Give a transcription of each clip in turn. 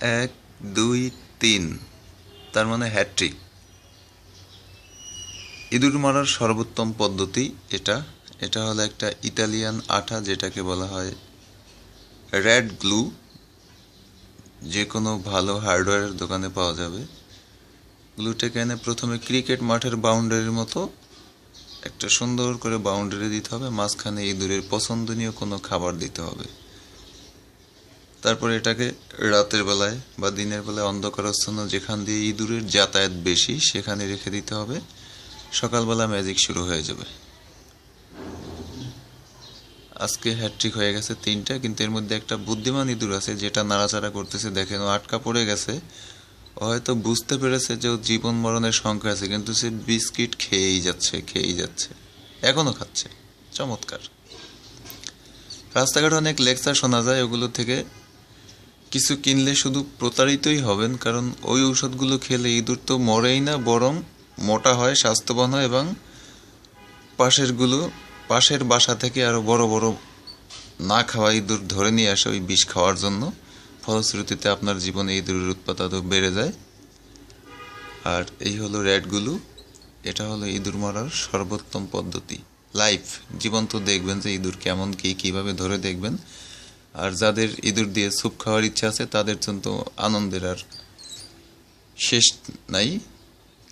এক, দুই, তিন, তার মানে হ্যাট্রিক। ইঁদুর মারার সর্বোত্তম পদ্ধতি এটা। এটা হলো একটা ইতালিয়ান আঠা, যেটাকে বলা হয় রেড গ্লু। যে কোনো ভালো হার্ডওয়্যারের দোকানে পাওয়া যাবে। গ্লুটাকে এনে প্রথমে ক্রিকেট মাঠের বাউন্ডারির মতো একটা সুন্দর করে বাউন্ডারি দিতে হবে, মাঝখানে ইঁদুরের পছন্দনীয় কোনো খাবার দিতে হবে। তারপর এটাকে রাতের বেলায় বা দিনের বেলায় অন্ধকারাচ্ছন্ন যেখান দিয়ে ইঁদুরের যাতায়াত বেশি সেখানে রেখে দিতে হবে। সকালবেলা ম্যাজিক শুরু হয়ে যাবে। আজকে হ্যাট্রিক হয়ে গেছে 3টা, কিন্তু এর মধ্যে একটা বুদ্ধিমান ইঁদুর আছে যেটা নাড়াচাড়া করতেছে, দেখেন ও আটকা পড়ে গেছে। ও হয়তো বুঝতে পেরেছে যে ও জীবন মরণের সংখ্যা আছে, কিন্তু সে বিস্কিট খেয়েই যাচ্ছে, খেয়েই যাচ্ছে, এখনো খাচ্ছে। চমৎকার। রাস্তাঘাটে অনেক লেকচার শোনা যায়, ওগুলো থেকে কিছু কিনলে শুধু প্রতারিতই হবেন, কারণ ওই ঔষধগুলো খেলে ইঁদুর তো মরেই না, বরং মোটা হয়, স্বাস্থ্যবান হয় এবং পাশের বাসা থেকে আরো বড় বড় না খাওয়া ইঁদুর ধরে নিয়ে আসে ওই বিষ খাওয়ার জন্য। ফলশ্রুতিতে আপনার জীবনে ইঁদুরের উৎপাত আরো বেড়ে যায়। আর এই হলো রেডগুলো। এটা হলো ইঁদুর মারার সর্বোত্তম পদ্ধতি। লাইভ জীবন্ত দেখবেন যে ইঁদুর কেমন, কিভাবে ধরে দেখবেন। আর যাদের ইঁদুর দিয়ে স্যুপ খাওয়ার ইচ্ছা আছে তাদের জন্য তো আনন্দের আর শেষ নাই,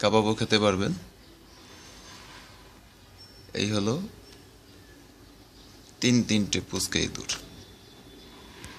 কাবাবও খেতে পারবেন। এই হলো তিনটে পুচকে ইঁদুর।